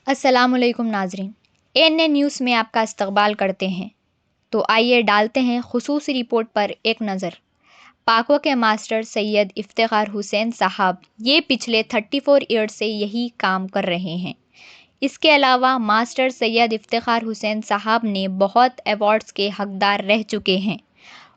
अस्सलामुअलैकुम नाजरीन, ANA news में आपका इस्तकबाल करते हैं। तो आइए डालते हैं खुसूसी रिपोर्ट पर एक नज़र। पाको के मास्टर सैयद इफ्तिखार हुसैन साहब ये पिछले 34 ईयर्स से यही काम कर रहे हैं। इसके अलावा मास्टर सैयद इफ्तिखार हुसैन साहब ने बहुत अवार्ड्स के हकदार रह चुके हैं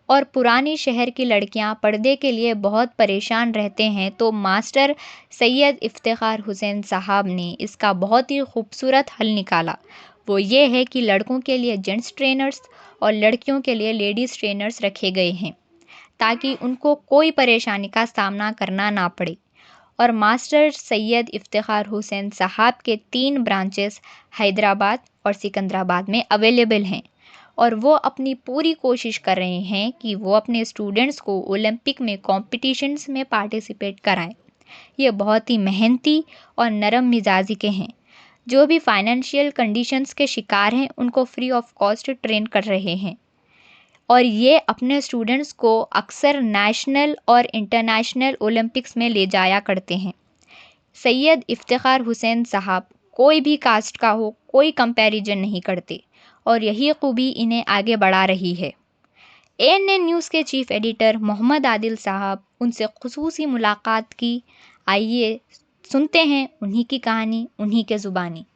और पुरानी शहर की लड़कियां पर्दे के लिए बहुत परेशान रहते हैं, तो मास्टर सैयद इफ्तिखार हुसैन साहब ने इसका बहुत ही खूबसूरत हल निकाला। वो ये है कि लड़कों के लिए जेंट्स ट्रेनर्स और लड़कियों के लिए लेडीज़ ट्रेनर्स रखे गए हैं ताकि उनको कोई परेशानी का सामना करना ना पड़े। और मास्टर सैयद इफ्तिखार हुसैन साहब के 3 ब्रांचेस हैदराबाद और सिकंदराबाद में अवेलेबल हैं और वो अपनी पूरी कोशिश कर रहे हैं कि वो अपने स्टूडेंट्स को ओलंपिक में कॉम्पिटिशन्स में पार्टिसिपेट कराएं। ये बहुत ही मेहनती और नरम मिजाजी के हैं। जो भी फाइनेंशियल कंडीशंस के शिकार हैं उनको फ्री ऑफ कॉस्ट ट्रेन कर रहे हैं और ये अपने स्टूडेंट्स को अक्सर नेशनल और इंटरनेशनल ओलंपिक्स में ले जाया करते हैं। सैयद इफ्तिखार हुसैन साहब कोई भी कास्ट का हो, कोई कंपैरिजन नहीं करते और यही खूबी इन्हें आगे बढ़ा रही है। एएनए न्यूज़ के चीफ एडिटर मोहम्मद आदिल साहब उनसे खुसूसी मुलाकात की। आइए सुनते हैं उन्हीं की कहानी, उन्हीं के ज़ुबानी।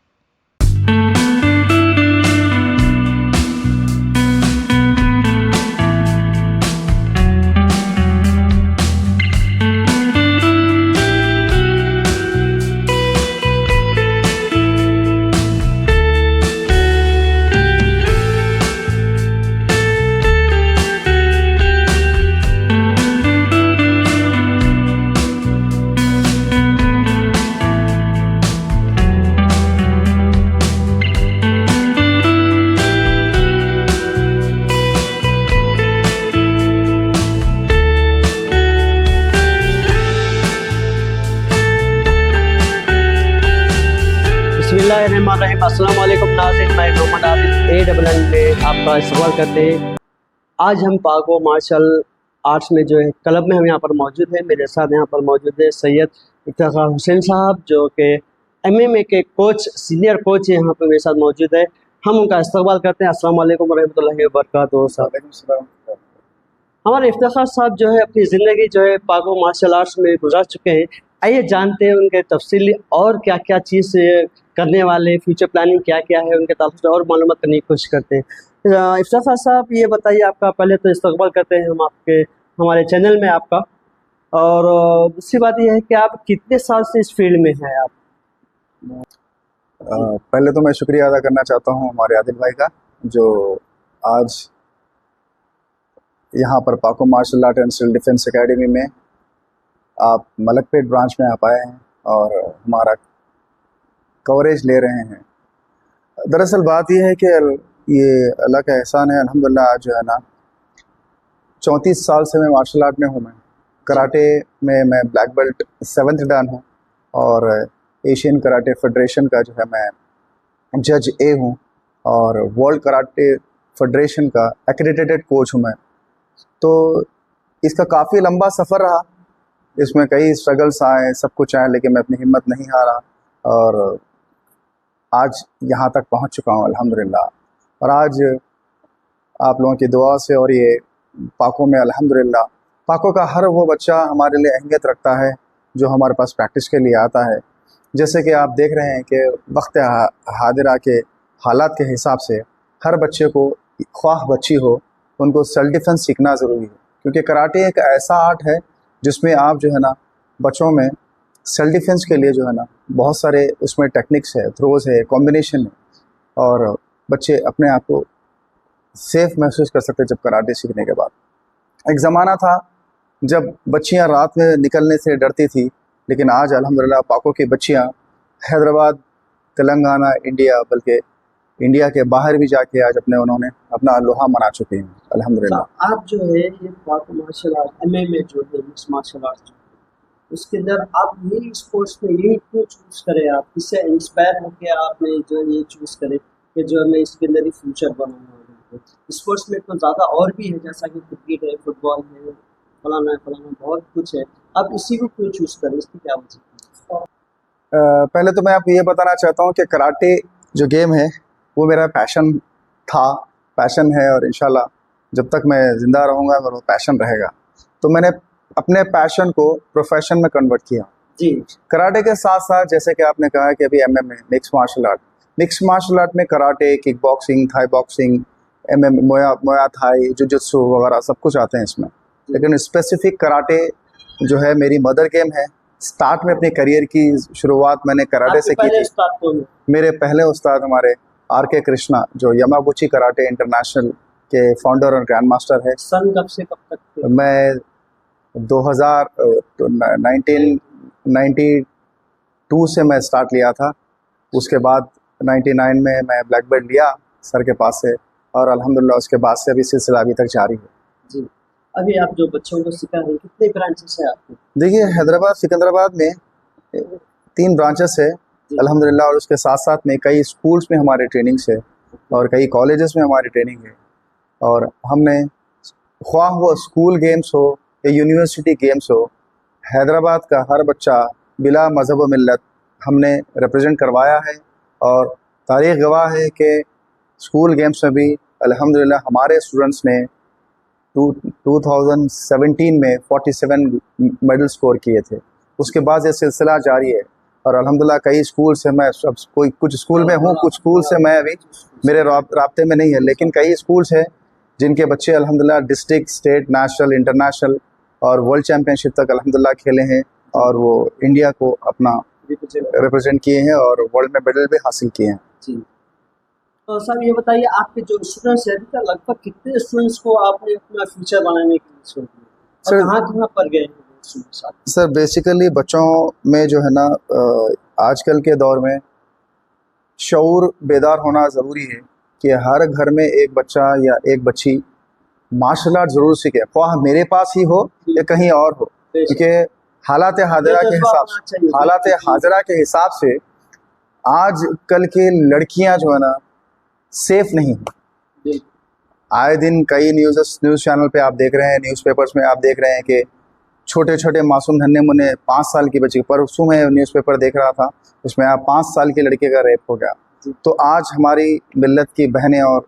बिस्मिल्लाहिर्रहमानिर्रहीम। अस्सलाम वालेकुम नाज़रीन, मैं मोहम्मद आबिद ANN में आपका इस्तेमाल करते हैं। आज हम पाको मार्शल आर्ट्स में जो है क्लब में हम यहाँ पर मौजूद हैं। मेरे साथ यहाँ पर मौजूद है सैयद इफ्तिखार हुसैन साहब जो कि MMA के कोच, सीनियर कोच यहाँ पर मेरे साथ मौजूद है। हम उनका इस्तेमाल करते हैं। अस्सलाम वालेकुम रहमतुल्लाहि व बरकातहू। हमारे इफ्तिखार साहब जो है अपनी ज़िंदगी जो है पाको मार्शल आर्ट्स में गुजार चुके हैं। आइए जानते हैं उनके तफसीली और क्या क्या चीज़ करने वाले, फ्यूचर प्लानिंग क्या क्या है, उनके ताल्लुक से और मालूमात करने की कोशिश करते हैं। इफ्तिखार साहब ये बताइए, आपका पहले तो इस्तकबाल करते हैं हम आपके हमारे चैनल में आपका। और दूसरी बात यह है कि आप कितने साल से इस फील्ड में हैं आप? पहले तो मैं शुक्रिया अदा करना चाहता हूँ हमारे आदिल भाई का, जो आज यहाँ पर Paco martial art and self defence academy में आप मलकपेट ब्रांच में आप आए हैं और हमारा कवरेज ले रहे हैं। दरअसल बात यह है कि ये अल्लाह का एहसान है, अल्हम्दुलिल्लाह। आज जो है ना 34 साल से मैं मार्शल आर्ट में हूँ। मैं कराटे में मैं ब्लैक बेल्ट 7th डान हूँ और एशियन कराटे फेडरेशन का जो है मैं जज ए हूँ और वर्ल्ड कराटे फेडरेशन का एक्रेडिटेड कोच हूँ मैं। तो इसका काफ़ी लंबा सफ़र रहा, इसमें कई स्ट्रगल्स आए, सब कुछ आए, लेकिन मैं अपनी हिम्मत नहीं हारा और आज यहाँ तक पहुँच चुका हूँ अल्हम्दुलिल्लाह। और आज आप लोगों की दुआ से और ये पाको में अल्हम्दुलिल्लाह, पाको का हर वो बच्चा हमारे लिए अहमियत रखता है जो हमारे पास प्रैक्टिस के लिए आता है। जैसे कि आप देख रहे हैं कि वक्त हादिरा के हालात के हिसाब से हर बच्चे को, ख्वाह बच्ची हो, उनको सेल्फ डिफेंस सीखना ज़रूरी है, क्योंकि कराटे एक ऐसा आर्ट है जिसमें आप जो है ना बच्चों में सेल्फ डिफेंस के लिए जो है ना बहुत सारे उसमें टेक्निक्स है, थ्रोज है, कॉम्बिनेशन है और बच्चे अपने आप को सेफ महसूस कर सकते हैं जब कराटे सीखने के बाद। एक ज़माना था जब बच्चियां रात में निकलने से डरती थी, लेकिन आज अल्हम्दुलिल्लाह पाको की बच्चियां हैदराबाद, तेलंगाना, इंडिया, बल्कि इंडिया के बाहर भी जाके आज उन्होंने अपना लोहा मना चुके हैं अल्हम्दुलिल्लाह। आप जो है ये पाको मार्शल आर्ट MMA जो है मिक्स मार्शल आर्ट, उसके अंदर आप यही स्पोर्ट्स में यही क्यों चूज़ करें? आप इससे इंस्पायर होकर आपने जो ये चूज़ करें कि जो मैं इसके अंदर ही फ्यूचर बनाऊंगा? स्पोर्ट्स में तो ज़्यादा और भी है, जैसा कि क्रिकेट है, फुटबॉल है, फलाना है, फलाना बहुत कुछ है। आप इसी को क्यों चूज़ करें, इसकी क्या वजह है? पहले तो मैं आपको ये बताना चाहता हूँ कि कराटे जो गेम है वो मेरा पैशन था, पैशन है, और इंशाल्लाह जब तक मैं ज़िंदा रहूँगा वो पैशन रहेगा। तो मैंने अपने पैशन को प्रोफेशन में कन्वर्ट किया जी। कराटे के साथ साथ। जैसे कि आपने कहा कि अभी MMA मिक्स मार्शल आर्ट में karate, kick boxing, Thai boxing, MMA, Muay Thai, jujutsu वगैरह सब कुछ आते हैं इसमें। लेकिन स्पेसिफिक कराटे जो है मेरी मदर गेम है। स्टार्ट में अपने करियर की शुरुआत मैंने कराटे से की थी। मेरे पहले उस्ताद हमारे RK कृष्णा, जो यमागुची कराटे इंटरनेशनल के फाउंडर और ग्रैंड मास्टर है। सन कब से कब तक थे? मैं 1992 से मैं स्टार्ट लिया था। उसके बाद 99 में मैं ब्लैक बेल्ट लिया सर के पास से, और अल्हम्दुलिल्लाह उसके बाद से अभी सिलसिला अभी तक जारी है। जी। अभी आप जो बच्चों को सिखा रहे हैं, कितने ब्रांचेस है आपके? देखिए, हैदराबाद सिकंदराबाद में 3 ब्रांचेस है अल्हम्दुलिल्लाह, और उसके साथ साथ में कई स्कूल्स में हमारे ट्रेनिंग्स है और कई कॉलेजेस में हमारी ट्रेनिंग है। और हमने ख्वाह वो स्कूल गेम्स हो या यूनिवर्सिटी गेम्स हो, हैदराबाद का हर बच्चा बिला मज़हब व मिल्लत हमने रिप्रेजेंट करवाया है। और तारीख़ गवाह है कि स्कूल गेम्स में भी अल्हम्दुलिल्लाह हमारे स्टूडेंट्स ने 2017 में 47 मेडल स्कोर किए थे। उसके बाद ये सिलसिला जारी है, और अल्हम्दुलिल्लाह कई स्कूल से मैं कुछ स्कूल में हूँ, कुछ स्कूल से मैं अभी मेरे राब्ते में नहीं है, लेकिन कई स्कूल्स हैं जिनके बच्चे अल्हम्दुलिल्लाह डिस्ट्रिक्ट, स्टेट, नेशनल, इंटरनेशनल और वर्ल्ड चैम्पियनशिप तक अल्हम्दुलिल्लाह खेले हैं, और वो इंडिया को अपना रिप्रेजेंट किए हैं और वर्ल्ड में मेडल भी हासिल किए हैं। जी। तो सर ये बताइए, आपके जो स्टूडेंट्स हैं अभी तक लगभग कितने स्टूडेंट्स को आपने अपना फ्यूचर बनाने के लिए छोड़ दिया, और कहाँ पर गए हैं? सर बेसिकली बच्चों में जो है ना, आजकल के दौर में शऊर बेदार होना ज़रूरी है कि हर घर में एक बच्चा या एक बच्ची मार्शल आर्ट ज़रूर सीखे, ख्वाह मेरे पास ही हो या कहीं और हो, क्योंकि हालात हाजरा के हिसाब से आज कल के लड़कियां जो है ना सेफ नहीं है। आए दिन कई न्यूज़ चैनल पे आप देख रहे हैं, न्यूज़पेपर्स में आप देख रहे हैं कि छोटे छोटे मासूम धन्ने मुन्ने 5 साल की बच्ची, परसों में न्यूज़पेपर देख रहा था, उसमें आप 5 साल के लड़के का रेप हो गया। तो आज हमारी मिल्लत की बहनें और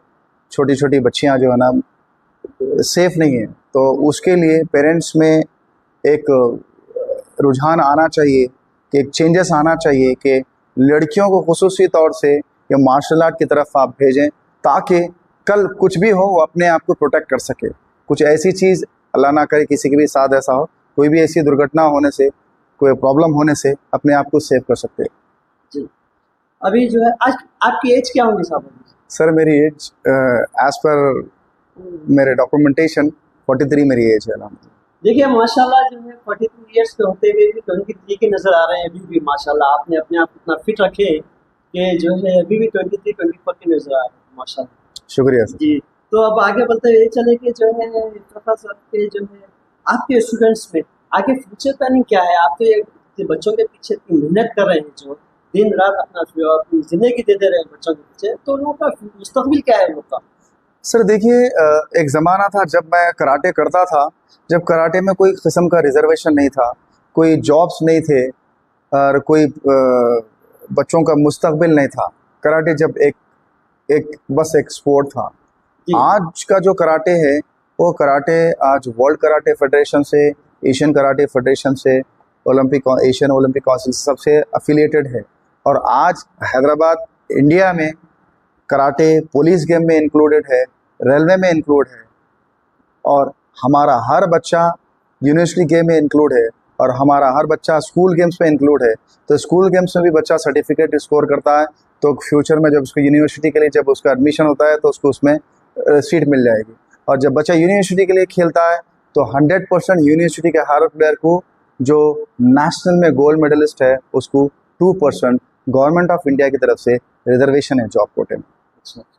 छोटी छोटी बच्चियां जो है ना सेफ नहीं है। तो उसके लिए पेरेंट्स में एक रुझान आना चाहिए, कि एक चेंजेस आना चाहिए कि लड़कियों को खुसूसी तौर से ये मार्शल आर्ट की तरफ आप भेजें, ताकि कल कुछ भी हो वो अपने आप को प्रोटेक्ट कर सके। कुछ ऐसी चीज़ अल्लाह ना करे किसी के भी साथ ऐसा हो, कोई भी ऐसी दुर्घटना होने से, कोई प्रॉब्लम होने से अपने आप को सेव कर सकते हैं। जी। अभी जो है आज आपकी एज क्या होगी साहब? सर मेरी एज एज पर मेरे डॉक्यूमेंटेशन 43 मेरी एज है। देखिए माशाल्लाह जो है 42 इयर्स के होते हुए भी 23 के नज़र आ रहे हैं। अभी भी माशाल्लाह आपने अपने आप इतना फिट रखे कि जो है अभी भी 23-24 के नज़र आ रहे हैं माशाल्लाह। शुक्रिया सर। जी। तो अब आगे बढ़ते हुए चले कि जो है प्रोफेसर के जो है आपके स्टूडेंट्स में आगे फ्यूचर प्लानिंग क्या है? आप तो ये बच्चों के पीछे इतनी मेहनत कर रहे हैं, जो दिन रात अपना अपनी ज़िंदगी दे रहे हैं बच्चों के पीछे, तो उन लोगों का मुस्तकबिल क्या है उन लोग का? सर देखिए, एक ज़माना था जब मैं कराटे करता था, जब कराटे में कोई किस्म का रिजर्वेशन नहीं था, कोई जॉब्स नहीं थे, और कोई बच्चों का मुस्तकबिल नहीं था। कराटे जब बस एक स्पोर्ट था। आज का जो कराटे है वो कराटे आज वर्ल्ड कराटे फेडरेशन से, एशियन कराटे फेडरेशन से, एशियन ओलंपिक काउंसिल से सबसे अफिलिएटेड है। और आज हैदराबाद इंडिया में कराटे पुलिस गेम में इंक्लूडेड है, रेलवे में इंक्लूड है, और हमारा हर बच्चा यूनिवर्सिटी गेम में इंक्लूड है, और हमारा हर बच्चा स्कूल गेम्स में इंक्लूड है। तो स्कूल गेम्स में भी बच्चा सर्टिफिकेट स्कोर करता है, तो फ्यूचर में जब उसको यूनिवर्सिटी के लिए जब उसका एडमिशन होता है तो उसको उसमें सीट मिल जाएगी। और जब बच्चा यूनिवर्सिटी के लिए खेलता है तो 100% यूनिवर्सिटी के हर प्लेयर को, जो नेशनल में गोल्ड मेडलिस्ट है, उसको 2% गवर्नमेंट ऑफ इंडिया की तरफ से रिजर्वेशन है जॉब कोटे में।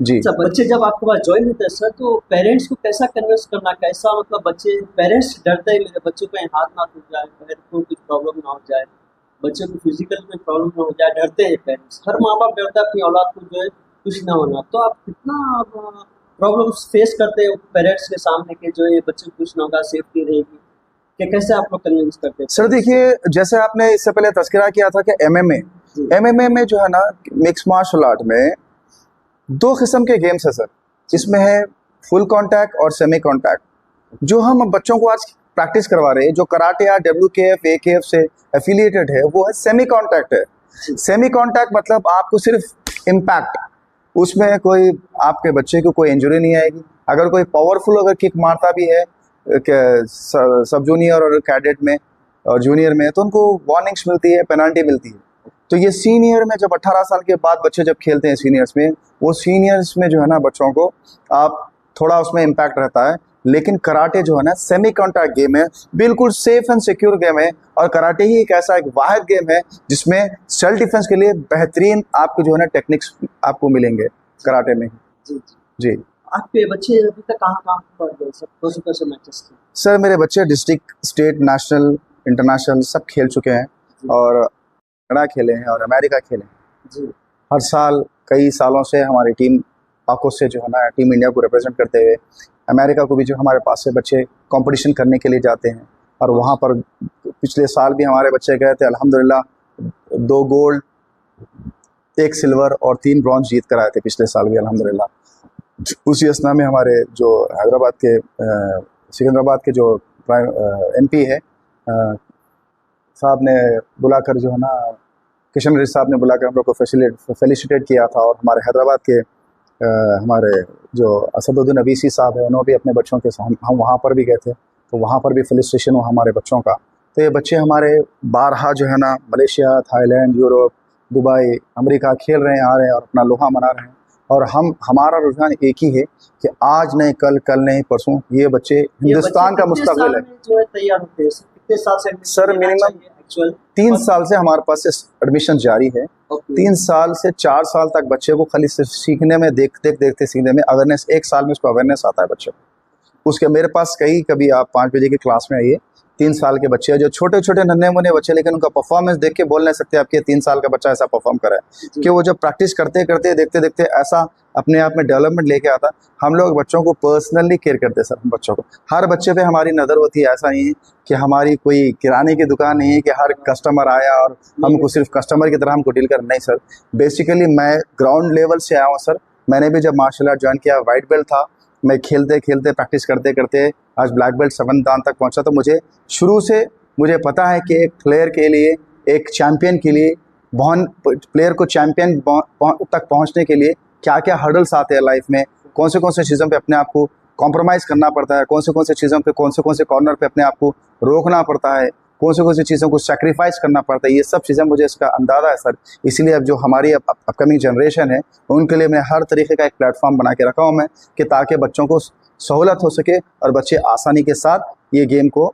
जी। अच्छा, बच्चे जब आपके पास ज्वाइन होते हैं सर, तो पेरेंट्स को कैसा कन्विंस करना, कैसा मतलब बच्चे पेरेंट्स डरते हैं मेरे बच्चों को हाथ ना टूट जाए, पैर को कुछ प्रॉब्लम ना हो जाए, बच्चे को फिजिकल में प्रॉब्लम ना हो जाए, डरते हैं पेरेंट्स। हर माँ बाप डरता है अपनी औलाद को जो है कुछ ना होना। तो आप कितना प्रॉब्लम्स फेस करते हैं पेरेंट्स के सामने कि जो ये बच्चे को कुछ ना होगा, सेफ्टी रहेगी, कि कैसे आप लोग कन्विंस करते हैं? सर देखिए, जैसे आपने इससे पहले तज़किरा किया था कि MMA MMA में जो है ना, मिक्स मार्शल आर्ट में 2 किस्म के गेम्स है सर। इसमें है फुल कांटेक्ट और सेमी कांटेक्ट। जो हम बच्चों को आज प्रैक्टिस करवा रहे हैं, जो कराटे या WKF AKF से एफिलिएटेड है, वो है सेमी कांटेक्ट है। सेमी कांटेक्ट मतलब आपको सिर्फ इम्पैक्ट, उसमें कोई आपके बच्चे को कोई इंजरी नहीं आएगी। अगर कोई पावरफुल अगर किक मारता भी है सब जूनियर और कैडेट में और जूनियर में, तो उनको वार्निंग्स मिलती है, पेनल्टी मिलती है। तो ये सीनियर में जब 18 साल के बाद बच्चे जब खेलते हैं सीनियर्स में, वो सीनियर्स में जो है ना बच्चों को आप थोड़ा उसमें इम्पैक्ट रहता है। लेकिन कराटे जो है ना सेमी कॉन्टैक्ट गेम है, बिल्कुल सेफ एंड सिक्योर गेम है। और कराटे ही एक ऐसा एक वाहिद गेम है जिसमें सेल्फ डिफेंस के लिए बेहतरीन आपको जो है ना टेक्निक्स आपको मिलेंगे कराटे में। जी आपके बच्चे अभी तक कहाँ पढ़ गए सर? कौन से मैचेस थे सर? मेरे बच्चे डिस्ट्रिक्ट, स्टेट, नेशनल, इंटरनेशनल सब खेल चुके हैं और कनाडा खेले हैं और अमेरिका खेले हैं जी। हर साल कई सालों से हमारी टीम पाको से जो है ना टीम इंडिया को रिप्रेजेंट करते हुए अमेरिका को भी जो हमारे पास से बच्चे कंपटीशन करने के लिए जाते हैं। और वहाँ पर पिछले साल भी हमारे बच्चे गए थे, अल्हम्दुलिल्लाह 2 गोल्ड, 1 सिल्वर और 3 ब्रॉन्ज जीत कर आए थे पिछले साल भी अल्हम्दुलिल्लाह। उसी असना में हमारे जो हैदराबाद के सिकंदराबाद के जो MP है साहब ने बुलाकर जो है ना, किशन रेड्डी साहब ने बुलाकर हम लोग को फेलिसिटेट किया था। और हमारे हैदराबाद के हमारे जो असदुद्दीन अवीसी साहब है, उन्होंने भी अपने बच्चों के साथ हम वहाँ पर भी गए थे, तो वहाँ पर भी फेलिसिटेशन हुआ हमारे बच्चों का। तो ये बच्चे हमारे बारहा जो है ना Malaysia, Thailand, Europe, Dubai, America खेल रहे हैं, आ रहे हैं और अपना लोहा मना रहे हैं। और हमारा रुझान एक ही है कि आज नहीं कल, कल नहीं परसों ये बच्चे हिंदुस्तान का मुस्तकबिल है। जो है तैयार होते हैं कितने साल से? सर मिनिमम 3 साल से हमारे पास एडमिशन जारी है। 3 साल से 4 साल तक बच्चे को खाली सीखने में देखते सीखने में अवेयरनेस, 1 साल में उसको अवेयरनेस आता है बच्चे को। उसके मेरे पास कभी आप 5 बजे की क्लास में आइए, 3 साल के बच्चे हैं जो छोटे छोटे नन्हे मुन्ने बच्चे, लेकिन उनका परफॉर्मेंस देख के बोल नहीं सकते आपके 3 साल का बच्चा ऐसा परफॉर्म करे कि वो जब प्रैक्टिस करते देखते ऐसा अपने आप में डेवलपमेंट लेके आता। हम लोग बच्चों को पर्सनली केयर करते हैं सर। हम बच्चों को हर बच्चे पे हमारी नज़र होती है। ऐसा नहीं है कि हमारी कोई किराने की दुकान नहीं है कि हर कस्टमर आया और हमको सिर्फ कस्टमर की तरह हमको डील कर, नहीं सर। बेसिकली मैं ग्राउंड लेवल से आया हूँ सर। मैंने भी जब मार्शल आर्ट ज्वाइन किया, वाइट बेल्ट था, मैं खेलते प्रैक्टिस करते आज ब्लैक बेल्ट 7th दान तक पहुंचा। तो मुझे शुरू से मुझे पता है कि एक प्लेयर के लिए, एक चैम्पियन के लिए, प्लेयर को चैम्पियन तक पहुंचने के लिए क्या क्या हर्डल्स आते हैं लाइफ में, कौन से चीज़ों पे अपने आप को कॉम्प्रोमाइज़ करना पड़ता है, कौन से चीज़ों पे कौन से कॉर्नर पे अपने आप को रोकना पड़ता है, कौन सी चीज़ों को सेक्रीफाइस करना पड़ता है, ये सब चीज़ें मुझे इसका अंदाज़ा है सर। इसीलिए अब जो हमारी अपकमिंग जनरेशन है उनके लिए मैं हर तरीके का एक प्लेटफॉर्म बना के रखा हूँ मैं, कि ताकि बच्चों को सहूलत हो सके और बच्चे आसानी के साथ ये गेम को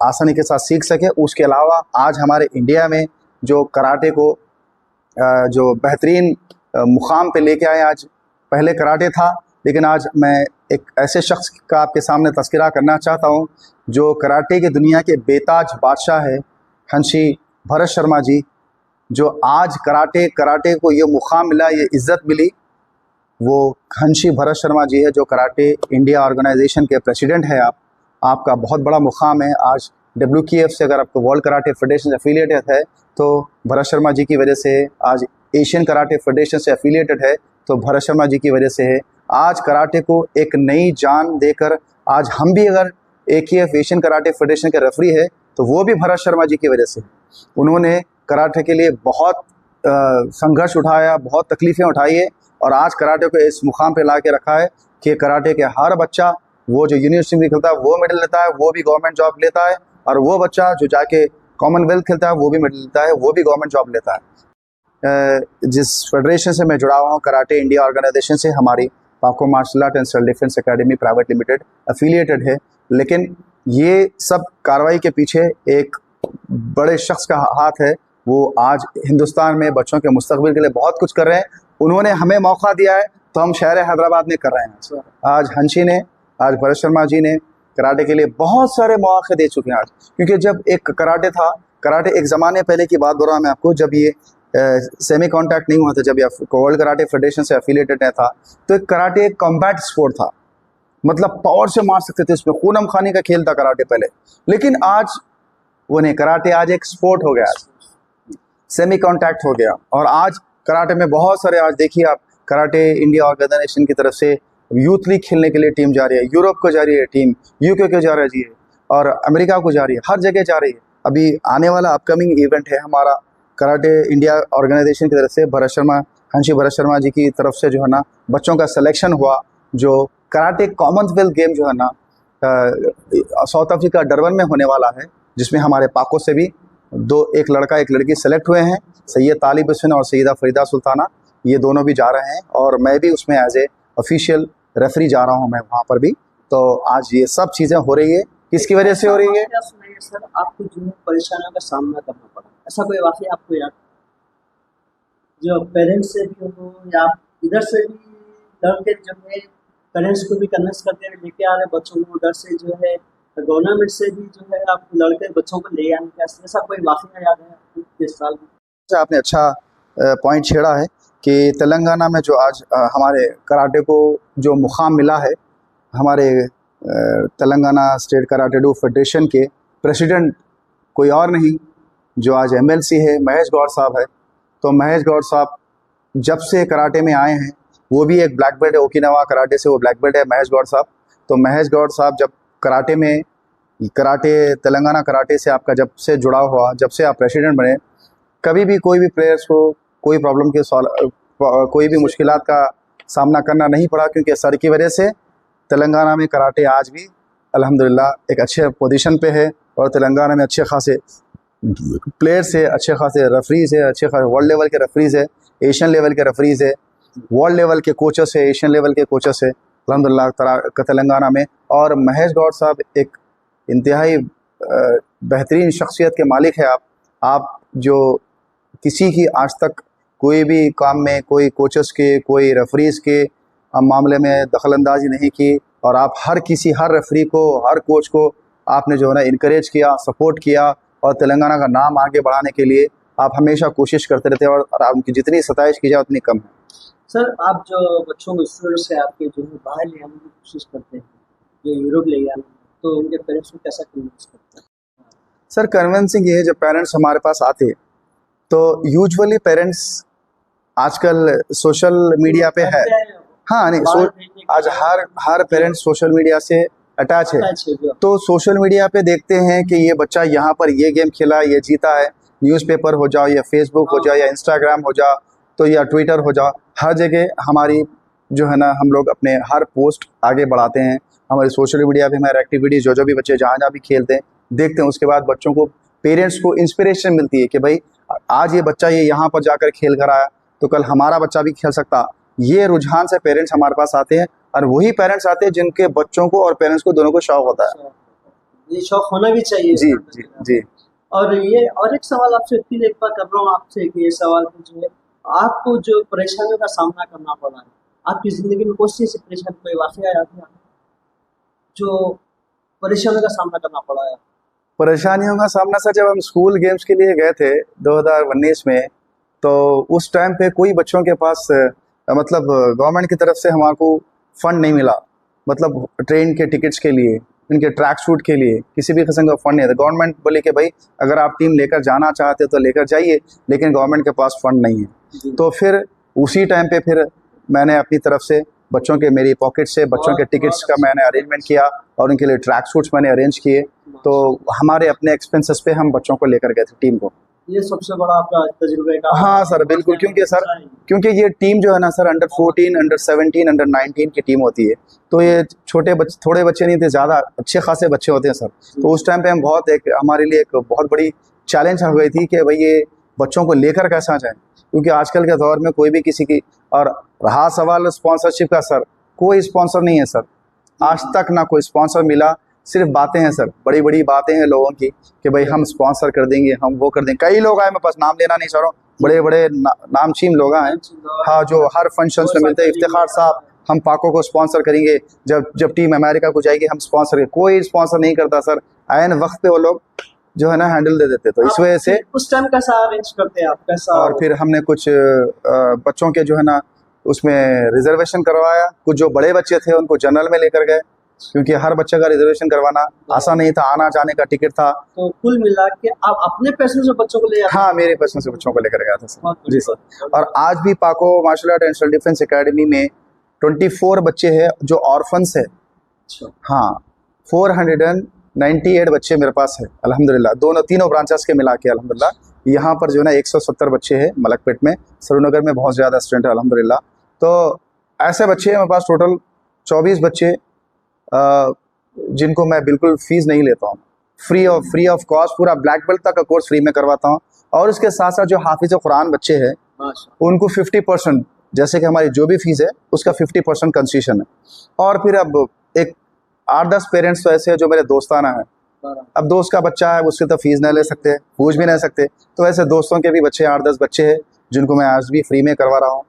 आसानी के साथ सीख सके। उसके अलावा आज हमारे इंडिया में जो कराटे को जो बेहतरीन मुकाम पे लेके आए, आज पहले कराटे था, लेकिन आज मैं एक ऐसे शख्स का आपके सामने तस्करा करना चाहता हूँ जो कराटे की दुनिया के बेताज बादशाह है, हंशी भरत शर्मा जी। जो आज कराटे को ये मुकाम मिला, ये इज़्ज़त मिली, वो हंशी भरत शर्मा जी है, जो कराटे इंडिया ऑर्गेनाइजेशन के प्रेसिडेंट है। आपका बहुत बड़ा मुकाम है। आज WKF से अगर आपको वर्ल्ड कराटे फेडरेशन एफिलिएटेड है तो भरत शर्मा जी की वजह से है। आज एशियन कराटे फेडरेशन से एफिलिएटेड है तो भरत शर्मा जी की वजह से है। आज कराटे को एक नई जान देकर आज हम भी अगर AKF एशियन कराटे फेडरेशन के रेफरी है तो वो भी भरत शर्मा जी की वजह से। उन्होंने कराटे के लिए बहुत संघर्ष उठाया, बहुत तकलीफ़ें उठाई है और आज कराटे को इस मुकाम पे ला के रखा है कि कराटे के हर बच्चा वो जो यूनिवर्सिटी में खेलता है वो मेडल लेता है, वो भी गवर्नमेंट जॉब लेता है, और वो बच्चा जो जाके कॉमनवेल्थ खेलता है वो भी मेडल लेता है, वो भी गवर्नमेंट जॉब लेता है। जिस फेडरेशन से मैं जुड़ा हुआ हूँ, कराटे इंडिया ऑर्गेनाइजेशन से, हमारी Paco martial art and self defence academy private limited affiliated है। लेकिन ये सब कार्रवाई के पीछे एक बड़े शख्स का हाथ है। वो आज हिंदुस्तान में बच्चों के मुस्तकबिल के लिए बहुत कुछ कर रहे हैं। उन्होंने हमें मौका दिया है तो हम शहर हैदराबाद में कर रहे हैं। आज हंशी ने, आज भरत शर्मा जी ने कराटे के लिए बहुत सारे मौके दे चुके हैं आज। क्योंकि जब एक कराटे था, कराटे एक ज़माने पहले की बात बोल रहा हूँ मैं आपको, जब ये सेमी कॉन्टैक्ट नहीं हुआ था, जब ये वर्ल्ड कराटे फेडरेशन से एफिलिएटेड था, तो एक कराटे एक कॉम्बैट स्पोर्ट था, मतलब पावर से मार सकते थे, उसमें खून खाने का खेल था कराटे पहले। लेकिन आज वो नहीं, कराटे आज एक स्पोर्ट हो गया। सेमी कॉन्टैक्ट हो गया। और आज कराटे में बहुत सारे, आज देखिए आप, कराटे इंडिया ऑर्गेनाइजेशन की तरफ से यूथ लीग खेलने के लिए टीम जा रही है, यूरोप को जा रही है टीम, यूके को जा रही है और अमेरिका को जा रही है, हर जगह जा रही है। अभी आने वाला अपकमिंग इवेंट है हमारा कराटे इंडिया ऑर्गेनाइजेशन की तरफ से, भरत शर्मा, हंशी भरत शर्मा जी की तरफ से जो है ना बच्चों का सिलेक्शन हुआ, जो कराटे कॉमनवेल्थ गेम जो है ना साउथ अफ्रीका डरबन में होने वाला है, जिसमें हमारे पाको से भी एक लड़का एक लड़की सेलेक्ट हुए हैं, सैयद तालिब हुसैन और सैयदा फरीदा सुल्ताना, ये दोनों भी जा रहे हैं और मैं भी उसमें एज ए ऑफिशियल रेफरी जा रहा हूँ मैं वहाँ पर भी। तो आज ये सब चीज़ें हो रही है, किसकी वजह से हो रही है? सुनाइए सर, आपको जो परेशानियों का सामना करना पड़ा, ऐसा कोई वाकया आपको याद, जो पेरेंट्स से भी हो या इधर से भी लड़के जो है पेरेंट्स को भी कन्विंस करते हुए लेके आ रहे बच्चों को, उधर से जो है गवर्नमेंट से भी जो है आप लड़के बच्चों को ले आने का, ऐसा कोई वाकया याद है आपको इस साल में? आपने अच्छा पॉइंट छेड़ा है कि तेलंगाना में जो आज हमारे कराटे को जो मुकाम मिला है, हमारे Telangana state karate do federation के प्रेसिडेंट कोई और नहीं, जो आज एमएलसी है, महेश गौड़ साहब है। तो महेश गौड़ साहब जब से कराटे में आए हैं, वो भी एक ब्लैक बेल्ट है, ओकिनावा कराटे से वो ब्लैक बेल्ट है महेश गौड़ साहब। तो महेश गौड़ साहब जब कराटे में, कराटे तेलंगाना कराटे से आपका जब से जुड़ाव हुआ, जब से आप प्रेसिडेंट बने, कभी भी कोई भी प्लेयर्स को कोई प्रॉब्लम के कोई भी मुश्किलात का सामना करना नहीं पड़ा, क्योंकि सर की वजह से तेलंगाना में कराटे आज भी अल्हम्दुलिल्लाह एक अच्छे पोजीशन पे है और तेलंगाना में अच्छे खासे प्लेयर्स है, अच्छे खासे रेफरीज है, अच्छे खासे वर्ल्ड लेवल के रेफरीज है, एशियन लेवल के रेफरीज है, वर्ल्ड लेवल के कोचेस है, एशियन लेवल के कोचेस है अल्हम्दुलिल्लाह तेलंगाना में। और महेश गौड़ साहब एक इंतहाई बेहतरीन शख्सियत के मालिक है। आप जो किसी की आज तक कोई भी काम में, कोई कोचेस के, कोई रेफरीज के मामले में दखलंदाजी नहीं की, और आप हर रेफरी को, हर कोच को आपने जो है ना इनकरेज किया, सपोर्ट किया, और तेलंगाना का नाम आगे बढ़ाने के लिए आप हमेशा कोशिश करते रहते हैं, और उनकी जितनी सताइश की जाए उतनी कम है। सर, आप जो बच्चों को स्टूडेंट्स से आपके जो है बाहर ले आने की कोशिश करते हैं, जो यूरोप ले आने, तो उनके पेरेंट्स को कैसा कन्विंस करते हैं? सर, कन्विंसिंग ये है, जब पेरेंट्स हमारे पास आते तो यूजुअली पेरेंट्स आजकल सोशल मीडिया पे है, हाँ नहीं, आज हर पेरेंट्स सोशल मीडिया से अटैच है। तो सोशल मीडिया पे देखते हैं कि ये बच्चा यहाँ पर ये गेम खेला, ये जीता है, न्यूज़पेपर हो जाओ या फेसबुक हो जाओ या इंस्टाग्राम हो जाओ तो या ट्विटर हो जाओ, हर जगह हमारी जो है ना हम लोग अपने हर पोस्ट आगे बढ़ाते हैं। हमारे सोशल मीडिया पे हमारे एक्टिविटीज़ जो भी बच्चे जहाँ भी खेलते हैं देखते हैं, उसके बाद बच्चों को, पेरेंट्स को इंस्पिरेशन मिलती है कि भाई आज ये बच्चा ये यहाँ पर जाकर खेल कर आया तो कल हमारा बच्चा भी खेल सकता। ये रुझान से पेरेंट्स हमारे पास आते हैं, और वही पेरेंट्स आते हैं जिनके बच्चों को और पेरेंट्स को दोनों को शौक होता है। ये शौक होना भी चाहिए। जी जी जी। और ये और एक सवाल आपसे फिर एक बार कर रहा हूँ आपसे कि ये सवाल जो है, आपको जो परेशानियों का सामना करना पड़ा है आपकी ज़िंदगी में, कौन सी ऐसी परेशानी, कोई वाक़या याद है जो परेशानियों का सामना करना पड़ा है? परेशानियों का सामना सर, जब हम स्कूल गेम्स के लिए गए थे 2019 में, तो उस टाइम पे कोई बच्चों के पास मतलब गवर्नमेंट की तरफ से हमारे को फंड नहीं मिला, मतलब ट्रेन के टिकट्स के लिए, इनके ट्रैक सूट के लिए किसी भी किस्म का फंड नहीं था। गवर्नमेंट बोले कि भाई अगर आप टीम लेकर जाना चाहते हो तो लेकर जाइए, लेकिन गवर्नमेंट के पास फंड नहीं है। तो फिर उसी टाइम पे फिर मैंने अपनी तरफ से बच्चों के, मेरी पॉकेट से बच्चों के टिकट्स का मैंने अरेंजमेंट किया और उनके लिए ट्रैक सूट्स मैंने अरेंज किए। तो हमारे अपने एक्सपेंसेस पे हम बच्चों को लेकर गए थे टीम को। ये सबसे बड़ा आपका तजुर्बे का? हाँ सर, बिल्कुल, क्योंकि ये टीम जो है ना सर, अंडर 14, अंडर 17, अंडर 19 की टीम होती है। तो ये थोड़े बच्चे नहीं थे, ज़्यादा अच्छे खासे बच्चे होते हैं सर। तो उस टाइम पे हम हमारे लिए एक बहुत बड़ी चैलेंज हो गई थी कि भाई ये बच्चों को लेकर कैसा जाए, क्योंकि आजकल के दौर में कोई भी किसी की, और रहा सवाल स्पॉन्सरशिप का सर, कोई स्पॉन्सर नहीं है सर, आज तक ना कोई स्पॉन्सर मिला, सिर्फ बातें हैं सर, बड़ी बड़ी बातें हैं लोगों की कि भाई हम स्पॉन्सर कर देंगे, हम वो कर देंगे। कई लोग आए, मैं बस नाम लेना नहीं चाह रहा हूँ, बड़े बड़े नामचीन लोग हैं, हाँ, जो हर फंक्शन में मिलते हैं। इफ्तिखार साहब, हम पाको को स्पॉन्सर करेंगे, जब टीम अमेरिका को जाएगी हम स्पॉन्सर करेंगे। कोई स्पॉन्सर नहीं करता सर, ऐन वक्त पे वो लोग जो है ना हैंडल दे देते। तो इस वजह से उस टाइम कैसा अरेंज करते हैं आप, कैसा? और फिर हमने कुछ बच्चों के जो है ना उसमें रिजर्वेशन करवाया, कुछ जो बड़े बच्चे थे उनको जनरल में लेकर गए, क्योंकि हर बच्चे का रिजर्वेशन करवाना आसान नहीं था, आना जाने का टिकट था। तो कुल मिला के आप अपने पैसों से बच्चों को ले जाते? हाँ, मेरे पैसों से बच्चों को लेकर गया था सर। बहुत जी बढ़िया। सर। और आज भी Paco martial art and self defence academy में 24 बच्चे हैं जो ऑर्फन्स है। अच्छा। हाँ, 498 बच्चे मेरे पास है अल्हम्दुलिल्लाह, तीनों ब्रांचेस के मिला के अल्हम्दुलिल्लाह। यहाँ पर जो है ना 170 बच्चे हैं मलकपेट में, श्रीनगर में बहुत ज़्यादा स्टूडेंट है अल्हम्दुलिल्लाह। तो ऐसे बच्चे हैं मेरे पास टोटल 24 बच्चे जिनको मैं बिल्कुल फीस नहीं लेता हूँ, फ्री ऑफ कॉस्ट पूरा ब्लैक बेल्ट तक का कोर्स फ्री में करवाता हूँ। और इसके साथ साथ जो हाफिज़ कुरान बच्चे हैं उनको 50%, जैसे कि हमारी जो भी फीस है उसका 50% कंसेशन है। और फिर अब एक 8-10 पेरेंट्स तो ऐसे हैं जो मेरे दोस्ताना है। अब दोस्त का बच्चा है, उससे तो फीस नहीं ले सकते, पूछ भी नहीं सकते, तो ऐसे दोस्तों के भी बच्चे 8-10 बच्चे हैं जिनको मैं आज भी फ्री में करवा रहा हूँ।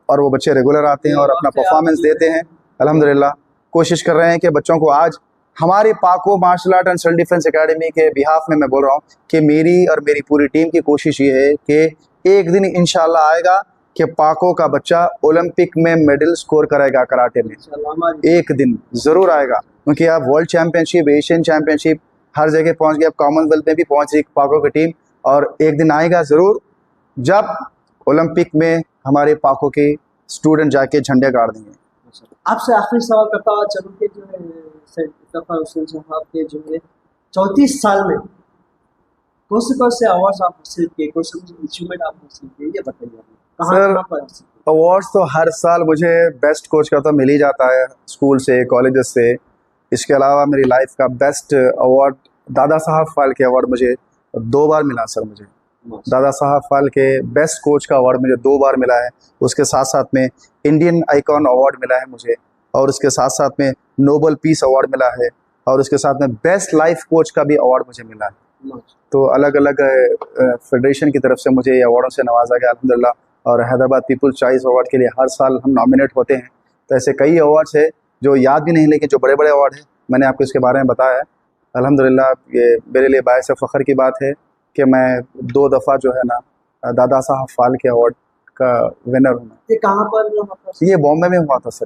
और वो बच्चे रेगुलर आते हैं और अपना परफॉर्मेंस देते हैं अल्हम्दुलिल्लाह। कोशिश कर रहे हैं कि बच्चों को आज हमारे Paco martial art and self defence academy के बिहाफ में मैं बोल रहा हूँ कि मेरी और मेरी पूरी टीम की कोशिश ये है कि एक दिन इंशाल्लाह आएगा कि पाको का बच्चा ओलंपिक में मेडल स्कोर करेगा कराटे में, एक दिन ज़रूर आएगा। क्योंकि आप वर्ल्ड चैम्पियनशिप, एशियन चैम्पियनशिप हर जगह पहुँच गए, अब कॉमनवेल्थ में भी पहुँच रही पाको की टीम, और एक दिन आएगा ज़रूर जब ओलंपिक में हमारे पाको के स्टूडेंट जाके झंडे गाड़ देंगे। आपसे आखिरी सवाल करता हुआ चलूँ कि जो है इफ्तिखार हुसैन साहब के जो है 34 साल में कौन से अवार्ड्स आप हासिल किए, कौन से अचीवमेंट आप हासिल किए, ये बताइए। सर, अवार्ड्स तो हर साल मुझे बेस्ट कोच का तो मिल ही जाता है स्कूल से, कॉलेजेस से। इसके अलावा मेरी लाइफ का best award Dada Saheb Phalke award मुझे 2 बार मिला सर। मुझे दादा साहब फाल्के बेस्ट कोच का अवार्ड मुझे 2 बार मिला है। उसके साथ साथ में इंडियन आइकॉन अवार्ड मिला है मुझे, और उसके साथ साथ में नोबल पीस अवार्ड मिला है, और उसके साथ में बेस्ट लाइफ कोच का भी अवार्ड मुझे मिला है। तो अलग अलग फेडरेशन की तरफ से मुझे ये अवार्डों से नवाजा गया अल्हम्दुलिल्लाह। और हैदराबाद पीपल्स चॉइस अवार्ड के लिए हर साल हम नॉमिनेट होते हैं। तो ऐसे कई अवार्ड्स है जो याद भी नहीं, लेकिन जो बड़े बड़े अवार्ड हैं मैंने आपको इसके बारे में बताया है। अल्हम्दुलिल्लाह ये मेरे लिए बायस फ़ख्र की बात है कि मैं 2 दफ़ा जो है ना दादा साहब फाल्के अवार्ड का विनर हूँ। ये कहाँ पर हुआ था? ये बॉम्बे में हुआ था सर।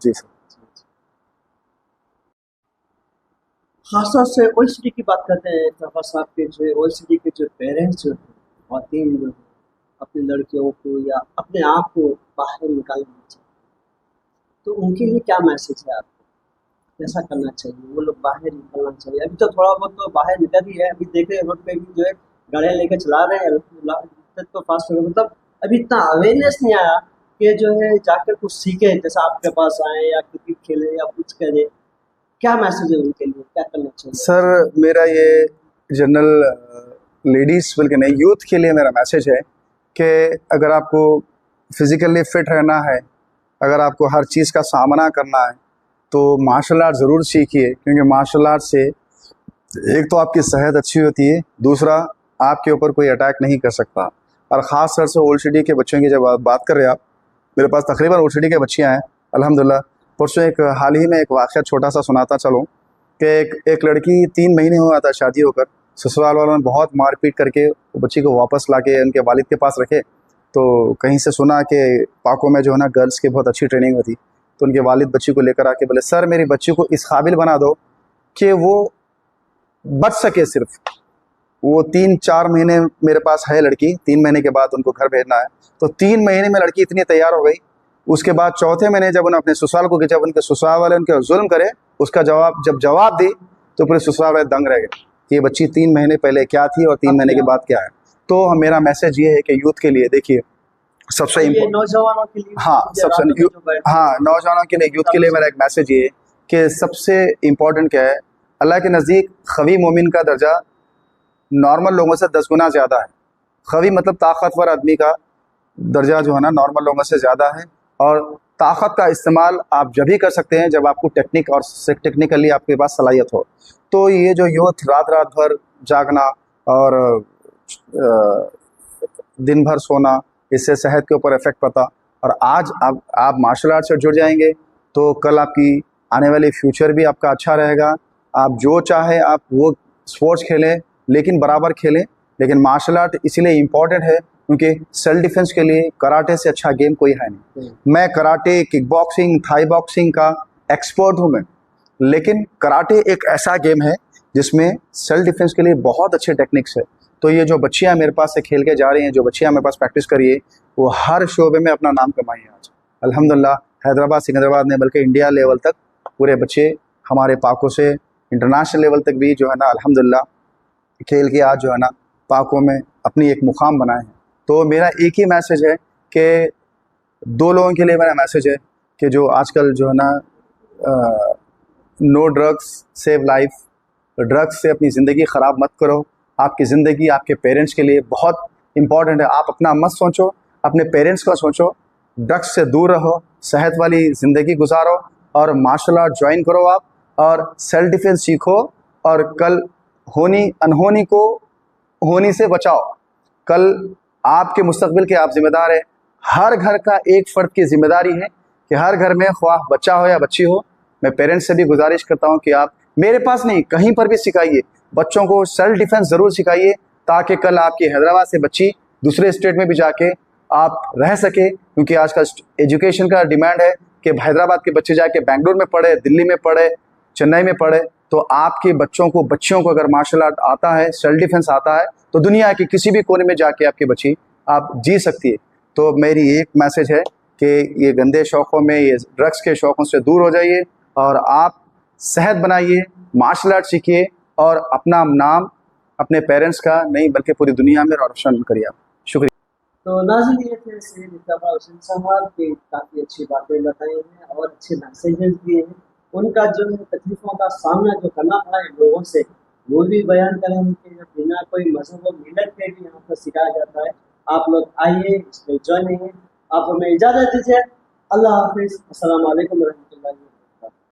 जी सर। खासतौर से ओल्ड सिटी की बात करते हैं, इफ्तिखार साहब के जो है ओल्ड सिटी के जो पेरेंट्स जो हैं, खातिन जो हैं, अपनी लड़कियों को या अपने आप को बाहर निकालना चाहिए, तो उनके लिए क्या मैसेज है आपको, कैसा करना चाहिए, वो लोग बाहर निकलना चाहिए? अभी तो थोड़ा बहुत तो बाहर निकल ही है, अभी देख रहे हैं रोड पे भी जो है गाड़ियाँ लेकर चला रहे हैं, तो फास्ट हो गया, मतलब अभी इतना अवेयरनेस नहीं आया कि जो है जाकर कुछ सीखे, जैसा आपके पास आए या क्रिकेट खेले या कुछ करें। क्या मैसेज है उनके लिए, क्या करना चाहिए? सर, मेरा ये जनरल लेडीज़ बल्कि नहीं, यूथ के लिए मेरा मैसेज है कि अगर आपको फिज़िकली फ़िट रहना है, अगर आपको हर चीज़ का सामना करना है, तो मार्शल आर्ट ज़रूर सीखिए। क्योंकि मार्शल आर्ट से एक तो आपकी सेहत अच्छी होती है, दूसरा आपके ऊपर कोई अटैक नहीं कर सकता। और ख़ास तौर से ओल्ड सिटी के बच्चों की जब बात कर रहे हैं आप, मेरे पास तकरीबन ओल्ड सिटी के बच्चे हैं अल्हम्दुलिल्लाह। परसों एक हाल ही में एक वाक़या छोटा सा सुनाता चलूँ कि एक लड़की 3 महीने हुआ था शादी होकर, ससुराल वालों ने बहुत मारपीट करके बच्ची को वापस लाके उनके वालिद के पास रखे। तो कहीं से सुना कि पाको में जो है ना गर्ल्स की बहुत अच्छी ट्रेनिंग होती, तो उनके वालिद बच्ची को लेकर आके बोले, सर मेरी बच्ची को इस काबिल बना दो कि वो बच सके। सिर्फ वो 3-4 महीने मेरे पास है लड़की, 3 महीने के बाद उनको घर भेजना है। तो 3 महीने में लड़की इतनी तैयार हो गई। उसके बाद चौथे महीने जब उन्हें अपने ससुराल को, जब उनके ससुराल वाले उनके जुल्म करे, उसका जवाब दी तो पूरे ससुराल वाले दंग रह गए कि ये बच्ची 3 महीने पहले क्या थी और 3 महीने के बाद क्या है। तो मेरा मैसेज ये है कि यूथ के लिए, देखिए सबसे नौजवानों के लिए, नौजवानों के लिए, यूथ के लिए मेरा एक मैसेज ये है कि सबसे इम्पोर्टेंट क्या है, अल्लाह के नज़दीक खवी मोमिन का दर्जा नॉर्मल लोगों से 10 गुना ज़्यादा है। खवी मतलब ताकतवर आदमी का दर्जा जो है ना नॉर्मल लोगों से ज़्यादा है। और ताकत का इस्तेमाल आप जब भी कर सकते हैं जब आपको टेक्निकली आपके पास सलाहियत हो। तो ये जो यूथ रात भर जागना और दिन भर सोना, इससे सेहत के ऊपर इफ़ेक्ट पड़ता। और आज आप मार्शल आर्ट से जुड़ जाएंगे तो कल आपकी आने वाली फ्यूचर भी आपका अच्छा रहेगा। आप जो चाहे आप वो स्पोर्ट्स खेलें, लेकिन बराबर खेलें। लेकिन मार्शल आर्ट इसीलिए इम्पॉर्टेंट है क्योंकि सेल्फ डिफेंस के लिए कराटे से अच्छा गेम कोई है नहीं। मैं karate, kick boxing, Thai boxing का एक्सपर्ट हूँ मैं। लेकिन कराटे एक ऐसा गेम है जिसमें सेल्फ डिफेंस के लिए बहुत अच्छे टेक्निक्स है। तो ये जो बच्चियाँ मेरे पास से खेल के जा रही हैं, जो बच्चियाँ मेरे पास प्रैक्टिस करी है, वो हर शोबे में अपना नाम कमाई है आज अल्हम्दुलिल्लाह। हैदराबाद सिकंदराबाद ने बल्कि इंडिया लेवल तक पूरे बच्चे हमारे पाकों से इंटरनेशनल लेवल तक भी जो है ना अल्हम्दुलिल्लाह खेल के आज जो है ना पाकों में अपनी एक मुकाम बनाए हैं। तो मेरा एक ही मैसेज है कि दो लोगों के लिए मेरा मैसेज है कि जो आजकल जो है ना no drugs save life, drugs से अपनी ज़िंदगी ख़राब मत करो। आपकी ज़िंदगी आपके पेरेंट्स के लिए बहुत इंपॉर्टेंट है। आप अपना मत सोचो, अपने पेरेंट्स का सोचो। ड्रग्स से दूर रहो, सेहत वाली ज़िंदगी गुजारो और मार्शल आर्ट ज्वाइन करो आप, और सेल्फ डिफेंस सीखो, और कल होनी अनहोनी को होनी से बचाओ। कल आपके मुस्तकबिल के आप जिम्मेदार हैं। हर घर का एक फ़र्द की जिम्मेदारी है कि हर घर में ख्वाह बच्चा हो या बच्ची हो, मैं पेरेंट्स से भी गुजारिश करता हूं कि आप मेरे पास नहीं कहीं पर भी सिखाइए, बच्चों को सेल्फ डिफेंस ज़रूर सिखाइए, ताकि कल आपकी हैदराबाद से बच्ची दूसरे स्टेट में भी जाके आप रह सके। क्योंकि आजकल एजुकेशन का डिमांड है कि हैदराबाद के बच्चे जाके बेंगलोर में पढ़े, दिल्ली में पढ़े, चेन्नई में पढ़े। तो आपके बच्चों को बच्चियों को अगर मार्शल आर्ट आता है, सेल्फ डिफेंस आता है, तो दुनिया के किसी भी कोने में जाके आपकी बच्ची आप जी सकती है। तो मेरी एक मैसेज है कि ये गंदे शौक़ों में, ये ड्रग्स के शौक़ों से दूर हो जाइए और आप सेहत बनाइए, मार्शल आर्ट सीखिए और अपना नाम अपने पेरेंट्स का नहीं बल्कि पूरी दुनिया में रोशन करिए आप। शुक्रिया। तो नाज़रीन, ये थे सैयद इफ्तिखार हुसैन साहब के काफ़ी अच्छी बातें बताई हैं और अच्छे मैसेजेस दिए हैं। उनका जो है तकलीफ़ों का सामना जो करना पड़ा है लोगों से, वो भी बयान करेंगे कि बिना कोई मज़हब और मिलत के भी यहाँ पर सिखाया जाता है। आप लोग आइए, इसमें ज्वाइन होइए। आप हमें इजाज़त दीजिए। अल्लाह हाफ़िज़। अस्सलाम वालेकुम।